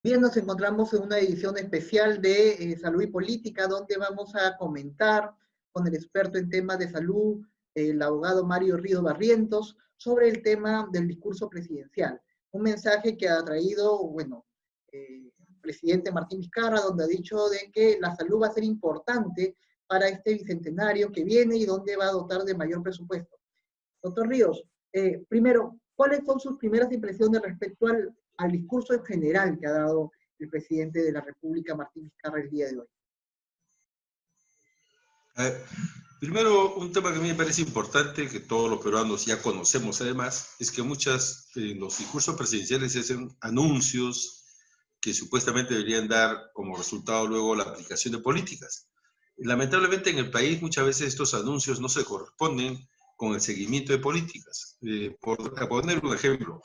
Bien, nos encontramos en una edición especial de Salud y Política, donde vamos a comentar con el experto en temas de salud, el abogado Mario Ríos Barrientos, sobre el tema del discurso presidencial. Un mensaje que ha traído, bueno, el presidente Martín Vizcarra, donde ha dicho de que la salud va a ser importante para este bicentenario que viene y donde va a dotar de mayor presupuesto. Doctor Ríos, primero, ¿cuáles son sus primeras impresiones respecto al discurso en general que ha dado el presidente de la República, Martín Vizcarra, el día de hoy? Primero, un tema que a mí me parece importante, que todos los peruanos ya conocemos además, es que los discursos presidenciales se hacen anuncios que supuestamente deberían dar como resultado luego la aplicación de políticas. Lamentablemente en el país muchas veces estos anuncios no se corresponden con el seguimiento de políticas. Por poner un ejemplo,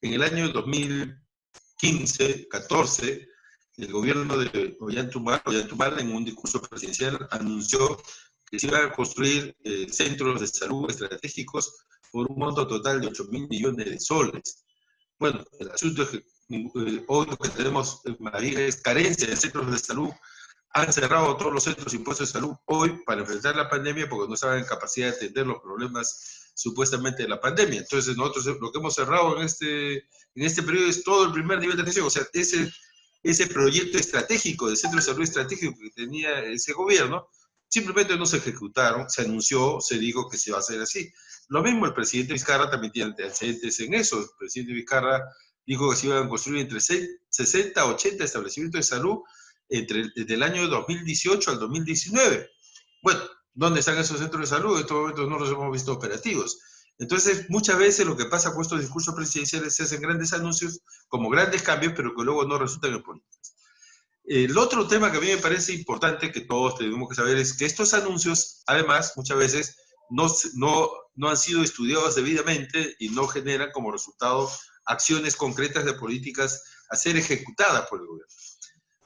en el año 2015-14, el gobierno de Ollantaytamala en un discurso presidencial anunció que se iban a construir centros de salud estratégicos por un monto total de 8.000 millones de soles. Bueno, el asunto es que hoy lo que tenemos es carencia de centros de salud. Han cerrado todos los centros impuestos de salud hoy para enfrentar la pandemia porque no estaban en capacidad de atender los problemas supuestamente de la pandemia. Entonces nosotros lo que hemos cerrado en este periodo es todo el primer nivel de atención. O sea, ese proyecto estratégico de centro de salud estratégico que tenía ese gobierno, simplemente no se ejecutaron, se anunció, se dijo que se iba a hacer así. Lo mismo el presidente Vizcarra también tiene antecedentes en eso. El presidente Vizcarra dijo que se iban a construir entre 60 a 80 establecimientos de salud desde el año 2018 al 2019. Bueno, ¿dónde están esos centros de salud? En estos momentos no los hemos visto operativos. Entonces, muchas veces lo que pasa con estos discursos presidenciales se hacen grandes anuncios como grandes cambios, pero que luego no resultan en políticas. El otro tema que a mí me parece importante que todos tenemos que saber es que estos anuncios, además, muchas veces no han sido estudiados debidamente y no generan como resultado acciones concretas de políticas a ser ejecutadas por el gobierno.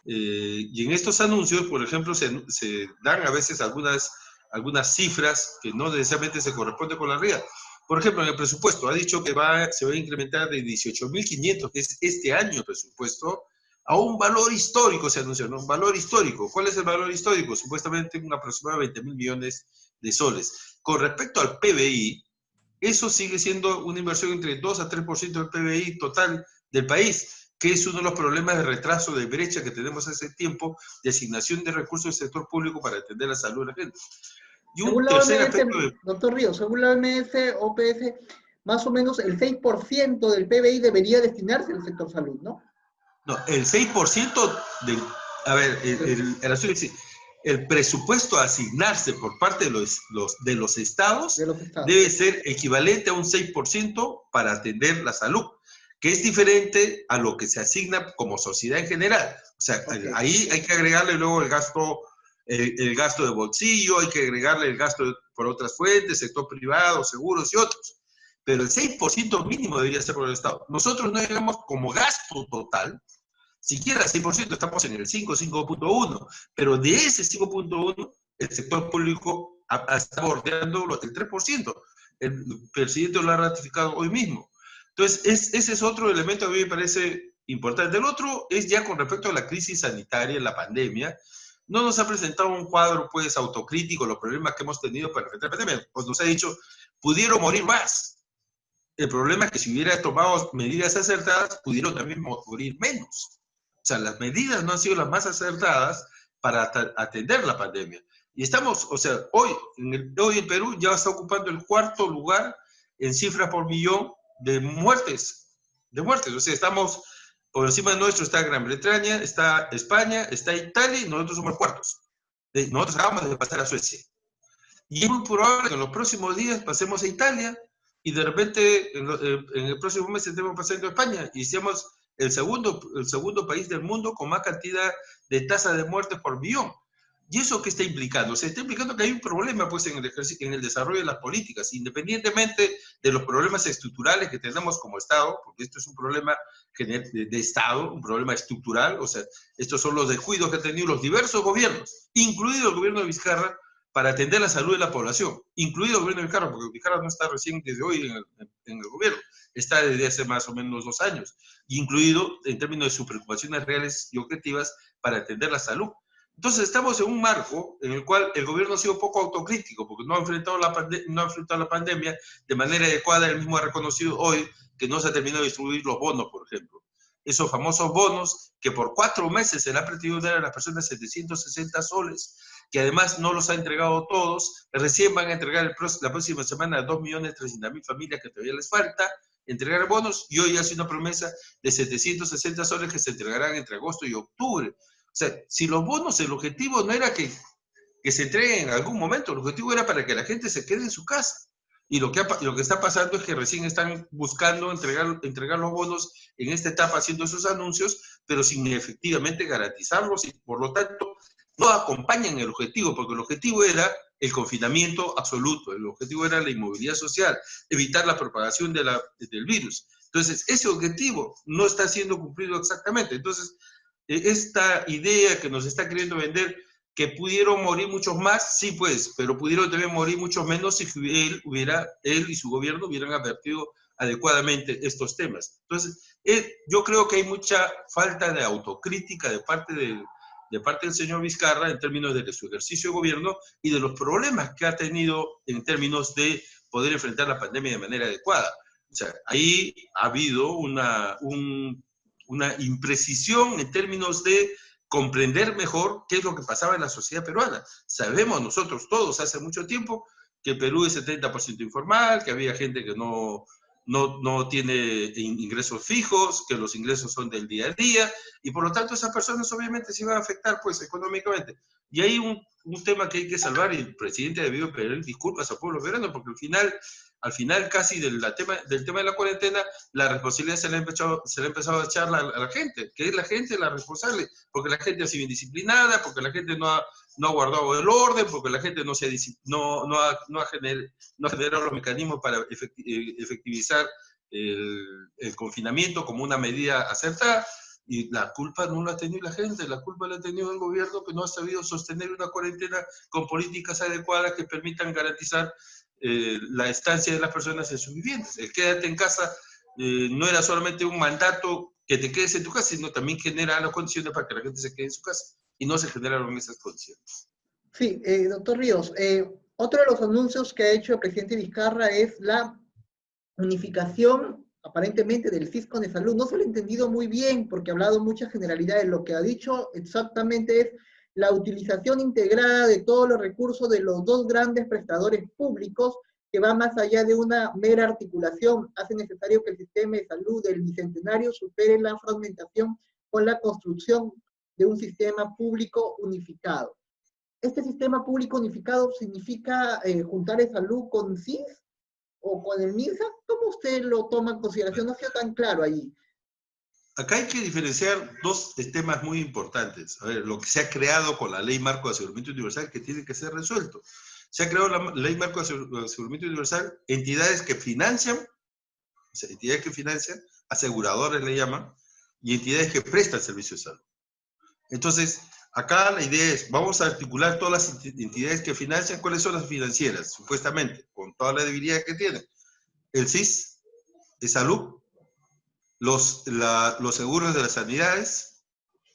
Y en estos anuncios, por ejemplo, se dan a veces algunas cifras que no necesariamente se corresponden con la realidad. Por ejemplo, en el presupuesto ha dicho que se va a incrementar de 18.500, que es este año el presupuesto, a un valor histórico, se anunció, ¿no? Un valor histórico. ¿Cuál es el valor histórico? Supuestamente un aproximado de 20.000 millones de soles. Con respecto al PBI, eso sigue siendo una inversión entre 2 a 3% del PBI total del país, que es uno de los problemas de retraso, de brecha que tenemos hace tiempo, de asignación de recursos del sector público para atender la salud de la gente. Y un tercer aspecto doctor Ríos, según la OPS, más o menos el 6% del PBI debería destinarse al sector salud, ¿no? No, el 6% a ver, el presupuesto a asignarse por parte de los estados debe ser equivalente a un 6% para atender la salud, que es diferente a lo que se asigna como sociedad en general. O sea, ahí hay que agregarle luego el gasto de bolsillo, hay que agregarle el gasto por otras fuentes, sector privado, seguros y otros. Pero el 6% mínimo debería ser por el Estado.Nosotros no llegamos como gasto total, siquiera 6%, estamos en el 5.1, pero de ese 5.1, el sector público está bordeando el 3%. El presidente lo ha ratificado hoy mismo. Entonces, ese es otro elemento que a mí me parece importante. El otro es ya con respecto a la crisis sanitaria, la pandemia. No nos ha presentado un cuadro, pues, autocrítico, los problemas que hemos tenido para enfrentar la pandemia. Pues nos ha dicho, pudieron morir más. El problema es que si hubiera tomado medidas acertadas, pudieron también morir menos. O sea, las medidas no han sido las más acertadas para atender la pandemia. Y estamos, o sea, hoy el Perú ya está ocupando el 4º lugar en cifras por millón de muertes. O sea, estamos, por encima de nuestro está Gran Bretaña, está España, está Italia y nosotros somos cuartos. Nosotros acabamos de pasar a Suecia. Y es muy probable que en los próximos días pasemos a Italia y de repente en el próximo mes estemos pasando a España y seamos el segundo país del mundo con más cantidad de tasa de muertes por millón. ¿Y eso qué está implicando? Se está implicando que hay un problema, pues, en el desarrollo de las políticas, independientemente de los problemas estructurales que tenemos como Estado, porque esto es un problema de Estado, un problema estructural. O sea, estos son los descuidos que han tenido los diversos gobiernos, incluido el gobierno de Vizcarra, para atender la salud de la población, incluido el gobierno de Vizcarra, porque Vizcarra no está recién desde hoy en el gobierno, está desde hace más o menos 2 años, incluido en términos de sus preocupaciones reales y objetivas para atender la salud. Entonces estamos en un marco en el cual el gobierno ha sido poco autocrítico, porque no ha enfrentado la pandemia de manera adecuada. Él mismo ha reconocido hoy que no se ha terminado de distribuir los bonos, por ejemplo. Esos famosos bonos que por 4 meses se le ha pretendido dar a las personas 760 soles, que además no los ha entregado todos, recién van a entregar la próxima semana a 2.300.000 familias que todavía les falta entregar bonos, y hoy hace una promesa de 760 soles que se entregarán entre agosto y octubre. O sea, si los bonos, el objetivo no era que se entreguen en algún momento, el objetivo era para que la gente se quede en su casa. Y lo que está pasando es que recién están buscando entregar los bonos en esta etapa, haciendo esos anuncios, pero sin efectivamente garantizarlos, y por lo tanto no acompañan el objetivo, porque el objetivo era el confinamiento absoluto, el objetivo era la inmovilidad social, evitar la propagación del virus. Entonces, ese objetivo no está siendo cumplido exactamente. Entonces, esta idea que nos está queriendo vender, que pudieron morir muchos más, sí pues, pero pudieron también morir muchos menos si él y su gobierno hubieran advertido adecuadamente estos temas. Entonces, yo creo que hay mucha falta de autocrítica de parte del señor Vizcarra en términos de su ejercicio de gobierno y de los problemas que ha tenido en términos de poder enfrentar la pandemia de manera adecuada. O sea, ahí ha habido una imprecisión en términos de comprender mejor qué es lo que pasaba en la sociedad peruana. Sabemos nosotros todos hace mucho tiempo que Perú es 70% informal, que había gente que no tiene ingresos fijos, que los ingresos son del día a día, y por lo tanto esas personas obviamente se iban a afectar pues económicamente. Y hay un tema que hay que salvar, y el presidente ha debido pedir disculpas al pueblo peruano, porque al final casi del tema de la cuarentena, la responsabilidad se le ha empezado a echar a la gente, que es la gente la responsable, porque la gente ha sido indisciplinada, porque la gente no ha guardado el orden, porque la gente no ha generado los mecanismos para efectivizar el confinamiento como una medida acertada. Y la culpa no la ha tenido la gente, la culpa la ha tenido el gobierno, que no ha sabido sostener una cuarentena con políticas adecuadas que permitan garantizar la estancia de las personas en sus viviendas. El quédate en casa no era solamente un mandato que te quedes en tu casa, sino también genera las condiciones para que la gente se quede en su casa, y no se generaron esas condiciones. Sí, doctor Ríos, otro de los anuncios que ha hecho el presidente Vizcarra es la unificación, aparentemente, del Fisco de Salud. No se lo he entendido muy bien porque ha hablado muchas generalidades. Lo que ha dicho exactamente es la utilización integrada de todos los recursos de los 2 grandes prestadores públicos, que va más allá de una mera articulación. Hace necesario que el sistema de salud del Bicentenario supere la fragmentación con la construcción de un sistema público unificado. ¿Este sistema público unificado significa juntar el salud con CIS o con el MINSA? ¿Cómo usted lo toma en consideración? No ha sido tan claro allí. Acá hay que diferenciar 2 temas muy importantes. A ver, lo que se ha creado con la Ley Marco de Aseguramiento Universal, que tiene que ser resuelto. Se ha creado la Ley Marco de Aseguramiento Universal, entidades que financian, aseguradores le llaman, y entidades que prestan servicios de salud. Entonces, acá la idea es, vamos a articular todas las entidades que financian. ¿Cuáles son las financieras? Supuestamente, con toda la debilidad que tienen. El CIS, de salud, los seguros de las sanidades.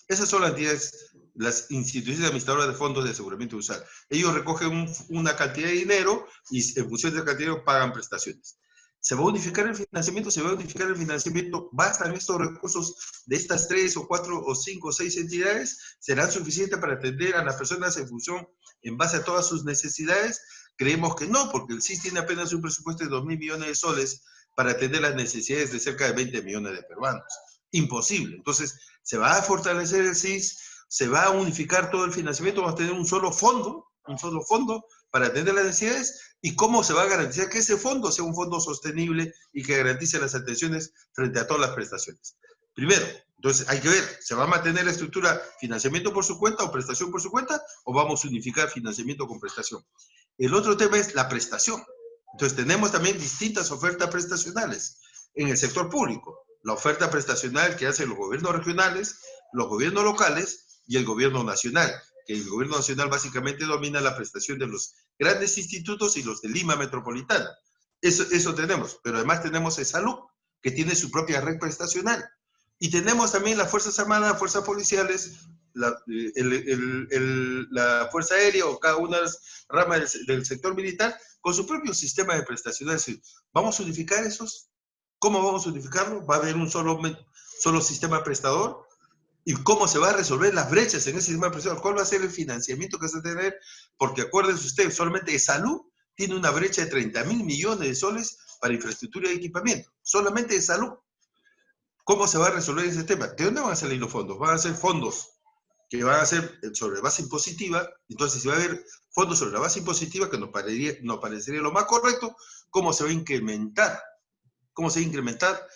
Esas son las entidades, las instituciones administradoras de fondos de aseguramiento universal. Ellos recogen una cantidad de dinero y en función de la cantidad de dinero pagan prestaciones. ¿Se va a unificar el financiamiento? Se va a unificar el financiamiento. ¿Bastan estos recursos de estas 3 o 4 o 5 o 6 entidades? ¿Serán suficientes para atender a las personas en base a todas sus necesidades? Creemos que no, porque el CIS tiene apenas un presupuesto de 2.000 millones de soles para atender las necesidades de cerca de 20 millones de peruanos. Imposible. Entonces, se va a fortalecer el CIS, se va a unificar todo el financiamiento, vamos a tener un solo fondo para atender las necesidades. ¿Y cómo se va a garantizar que ese fondo sea un fondo sostenible y que garantice las atenciones frente a todas las prestaciones? Primero, entonces hay que ver, ¿se va a mantener la estructura financiamiento por su cuenta o prestación por su cuenta, o vamos a unificar financiamiento con prestación? El otro tema es la prestación. Entonces tenemos también distintas ofertas prestacionales en el sector público. La oferta prestacional que hacen los gobiernos regionales, los gobiernos locales y el gobierno nacional. que el gobierno nacional básicamente domina la prestación de los grandes institutos y los de Lima Metropolitana. Eso tenemos, pero además tenemos el salud, que tiene su propia red prestacional. Y tenemos también las Fuerzas Armadas, las Fuerzas Policiales, la Fuerza Aérea o cada una de las ramas del sector militar con su propio sistema de prestaciones. ¿Vamos a unificar esos? ¿Cómo vamos a unificarlo? ¿Va a haber un solo sistema prestador? ¿Y cómo se va a resolver las brechas en ese sistema prestador? ¿Cuál va a ser el financiamiento que se va a tener? Porque acuérdense ustedes, solamente de salud tiene una brecha de 30.000 millones de soles para infraestructura y equipamiento. Solamente de salud. ¿Cómo se va a resolver ese tema? ¿De dónde van a salir los fondos? Van a ser fondos que van a ser sobre base impositiva. Entonces, si va a haber fondos sobre la base impositiva, que nos parecería lo más correcto, ¿cómo se va a incrementar? ¿Cómo se va a incrementar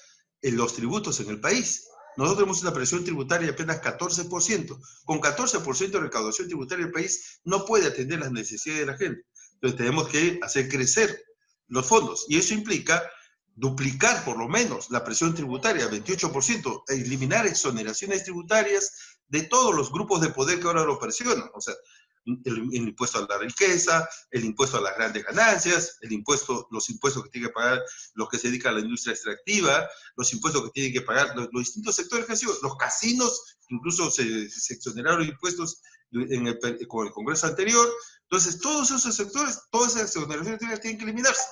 los tributos en el país? Nosotros tenemos una presión tributaria de apenas 14%. Con 14% de recaudación tributaria el país no puede atender las necesidades de la gente. Entonces, tenemos que hacer crecer los fondos. Y eso implica duplicar por lo menos la presión tributaria, 28%, e eliminar exoneraciones tributarias de todos los grupos de poder que ahora lo presionan. O sea, el impuesto a la riqueza, el impuesto a las grandes ganancias, los impuestos que tienen que pagar los que se dedican a la industria extractiva, los impuestos que tienen que pagar los distintos sectores que han sido, los casinos, incluso se exoneraron impuestos con el Congreso anterior. Entonces, todos esos sectores, todas esas exoneraciones tienen que eliminarse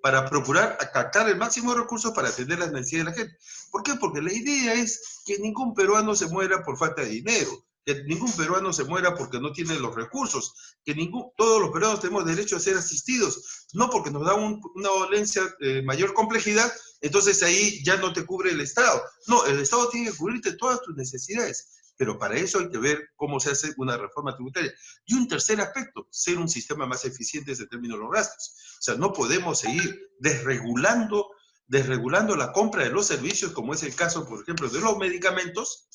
para procurar captar el máximo de recursos para atender las necesidades de la gente. ¿Por qué? Porque la idea es que ningún peruano se muera por falta de dinero, que ningún peruano se muera porque no tiene los recursos, que todos los peruanos tenemos derecho a ser asistidos, no porque nos da una dolencia de mayor complejidad, entonces ahí ya no te cubre el Estado. No, el Estado tiene que cubrirte todas tus necesidades, pero para eso hay que ver cómo se hace una reforma tributaria. Y un tercer aspecto, ser un sistema más eficiente en términos de los gastos. O sea, no podemos seguir desregulando la compra de los servicios, como es el caso, por ejemplo, de los medicamentos,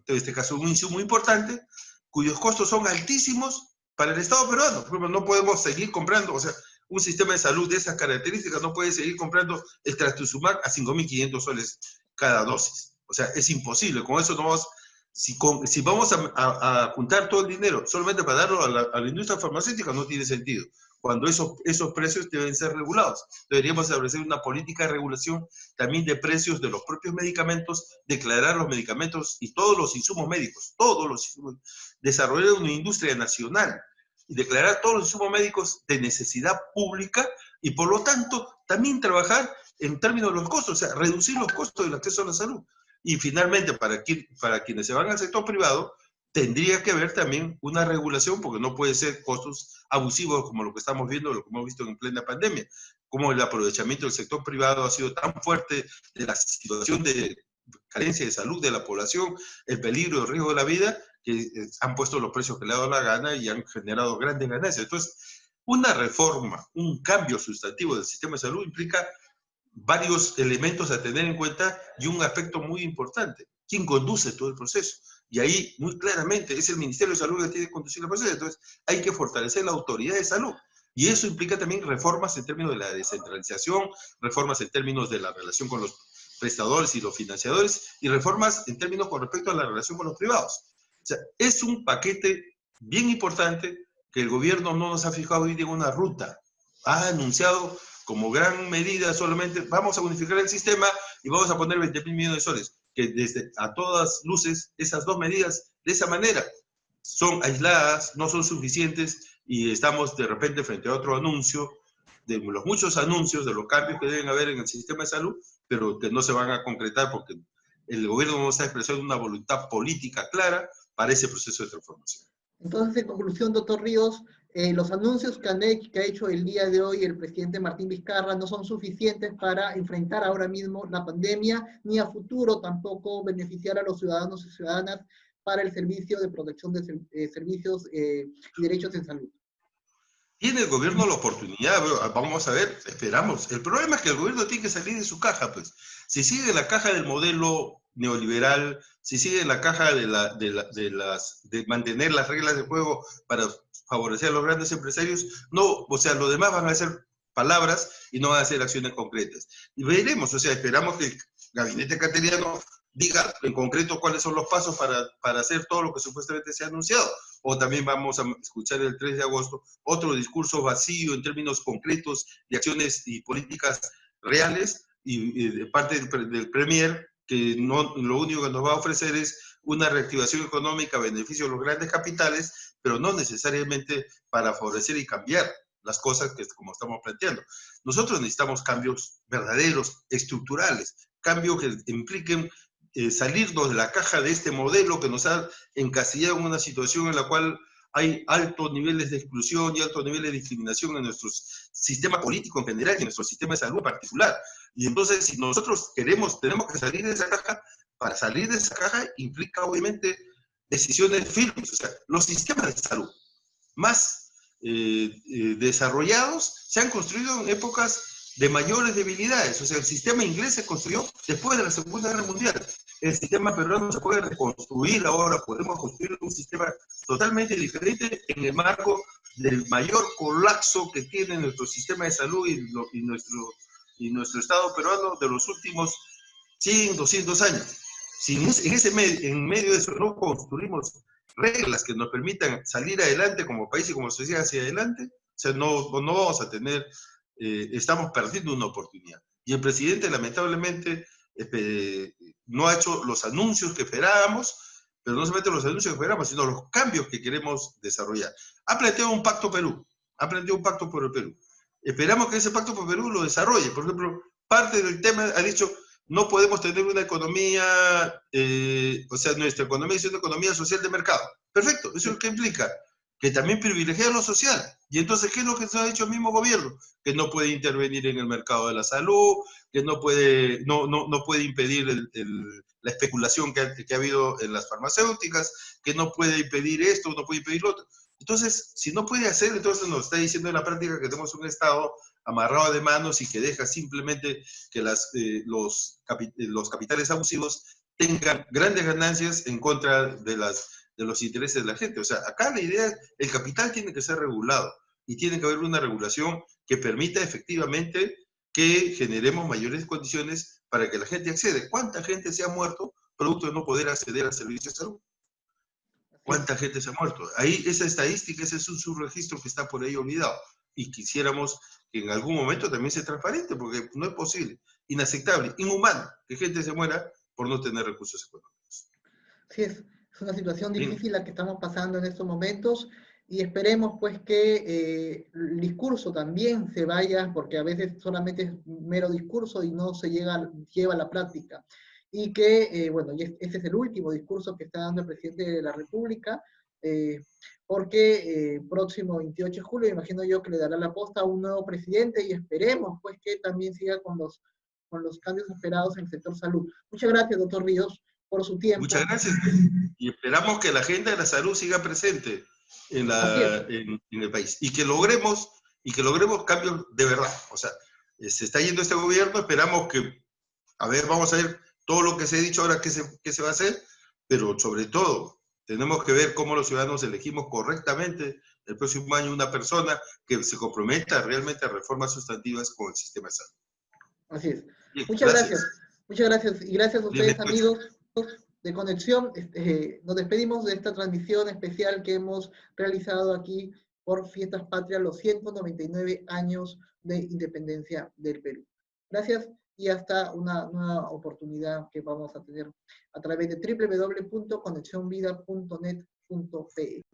en este caso un insumo importante, cuyos costos son altísimos para el Estado peruano. Por ejemplo, no podemos seguir comprando, o sea, un sistema de salud de esas características no puede seguir comprando el trastuzumab a 5.500 soles cada dosis. O sea, es imposible. Con eso no vamos... Si vamos a juntar todo el dinero solamente para darlo a la industria farmacéutica, no tiene sentido. Cuando esos precios deben ser regulados. Deberíamos establecer una política de regulación también de precios de los propios medicamentos, declarar los medicamentos y todos los insumos médicos, desarrollar una industria nacional y declarar todos los insumos médicos de necesidad pública y por lo tanto también trabajar en términos de los costos, o sea, reducir los costos del acceso a la salud. Y finalmente, para quienes se van al sector privado, tendría que haber también una regulación, porque no puede ser costos abusivos como lo que estamos viendo, lo que hemos visto en plena pandemia, como el aprovechamiento del sector privado ha sido tan fuerte de la situación de carencia de salud de la población, el peligro, el riesgo de la vida, que han puesto los precios que le ha dado la gana y han generado grandes ganancias. Entonces, una reforma, un cambio sustantivo del sistema de salud implica varios elementos a tener en cuenta y un aspecto muy importante, quién conduce todo el proceso. Y ahí, muy claramente, es el Ministerio de Salud que tiene que conducir el proceso. Entonces, hay que fortalecer la autoridad de salud. Y eso implica también reformas en términos de la descentralización, reformas en términos de la relación con los prestadores y los financiadores, y reformas en términos con respecto a la relación con los privados. O sea, es un paquete bien importante que el gobierno no nos ha fijado hoy en una ruta. Ha anunciado como gran medida solamente, vamos a unificar el sistema y vamos a poner 20.000 millones de soles, que desde a todas luces, esas dos medidas, de esa manera, son aisladas, no son suficientes, y estamos de repente frente a otro anuncio, de los muchos anuncios de los cambios que deben haber en el sistema de salud, pero que no se van a concretar porque el gobierno no está expresando una voluntad política clara para ese proceso de transformación. Entonces, en conclusión, doctor Ríos, los anuncios que ha hecho el día de hoy el presidente Martín Vizcarra no son suficientes para enfrentar ahora mismo la pandemia, ni a futuro tampoco beneficiar a los ciudadanos y ciudadanas para el servicio de protección de servicios y derechos en salud. Tiene el gobierno la oportunidad, vamos a ver, esperamos. El problema es que el gobierno tiene que salir de su caja, pues. Si sigue la caja del modelo neoliberal, si sigue la caja de mantener las reglas de juego para favorecer a los grandes empresarios, no, o sea, lo demás van a ser palabras y no van a ser acciones concretas. Y veremos, o sea, esperamos que el gabinete cateriano diga en concreto cuáles son los pasos para hacer todo lo que supuestamente se ha anunciado. o también vamos a escuchar el 3 de agosto otro discurso vacío en términos concretos de acciones y políticas reales y de parte del Premier, que no, lo único que nos va a ofrecer es una reactivación económica a beneficio de los grandes capitales, pero no necesariamente para favorecer y cambiar las cosas que como estamos planteando. Nosotros necesitamos cambios verdaderos, estructurales, cambios que impliquen salirnos de la caja de este modelo que nos ha encasillado en una situación en la cual hay altos niveles de exclusión y altos niveles de discriminación en nuestro sistema político en general y en nuestro sistema de salud en particular. Y entonces, si nosotros tenemos que salir de esa caja, para salir de esa caja implica obviamente decisiones firmes. O sea, los sistemas de salud más desarrollados se han construido en épocas de mayores debilidades. O sea, el sistema inglés se construyó después de la Segunda Guerra Mundial. El sistema peruano se puede reconstruir ahora, podemos construir un sistema totalmente diferente en el marco del mayor colapso que tiene nuestro sistema de salud y nuestro Estado peruano de los últimos 100, 200 años. Si en medio de eso no construimos reglas que nos permitan salir adelante como país y como sociedad hacia adelante, o sea, no vamos a tener, estamos perdiendo una oportunidad. Y el presidente lamentablemente no ha hecho los anuncios que esperábamos, pero no solamente los anuncios que esperábamos, sino los cambios que queremos desarrollar. Ha planteado un pacto Perú, ha planteado un pacto por el Perú. Esperamos que ese pacto por Perú lo desarrolle. Por ejemplo, parte del tema ha dicho, no podemos tener una economía, o sea, nuestra economía es una economía social de mercado. Perfecto, eso es lo que implica que también privilegia lo social. Y entonces, ¿qué es lo que se ha dicho el mismo gobierno? Que no puede intervenir en el mercado de la salud, que no puede impedir la especulación que ha habido en las farmacéuticas, que no puede impedir esto, no puede impedir lo otro. Entonces, si no puede hacer, entonces nos está diciendo en la práctica que tenemos un Estado amarrado de manos y que deja simplemente que los capitales abusivos tengan grandes ganancias en contra de los intereses de la gente. O sea, acá la idea es, el capital tiene que ser regulado y tiene que haber una regulación que permita efectivamente que generemos mayores condiciones para que la gente acceda. ¿Cuánta gente se ha muerto producto de no poder acceder al servicio de salud? ¿Cuánta gente se ha muerto? Ahí esa estadística, ese es un subregistro que está por ahí olvidado. Y quisiéramos que en algún momento también sea transparente, porque no es posible, inaceptable, inhumano, que gente se muera por no tener recursos económicos. Sí, es una situación Bien. difícil la que estamos pasando en estos momentos y esperemos pues que el discurso también se vaya, porque a veces solamente es mero discurso y no se lleva a la práctica. Y que, bueno, y ese es el último discurso que está dando el presidente de la República, porque próximo 28 de julio, imagino yo que le dará la posta a un nuevo presidente y esperemos pues que también siga con los cambios esperados en el sector salud. Muchas gracias, doctor Ríos, por su tiempo. Muchas gracias. Y esperamos que la agenda de la salud siga presente en el país y que logremos cambios de verdad. O sea, se está yendo este gobierno, esperamos que, a ver, vamos a ver todo lo que se ha dicho ahora que se va a hacer, pero sobre todo tenemos que ver cómo los ciudadanos elegimos correctamente el próximo año una persona que se comprometa realmente a reformas sustantivas con el sistema de salud. Así es. Bien, muchas gracias. Muchas gracias. Y gracias a ustedes, bien, amigos de Conexión. Nos despedimos de esta transmisión especial que hemos realizado aquí por Fiestas Patrias, los 199 años de independencia del Perú. Gracias y hasta una nueva oportunidad que vamos a tener a través de www.conexionvida.net.pe.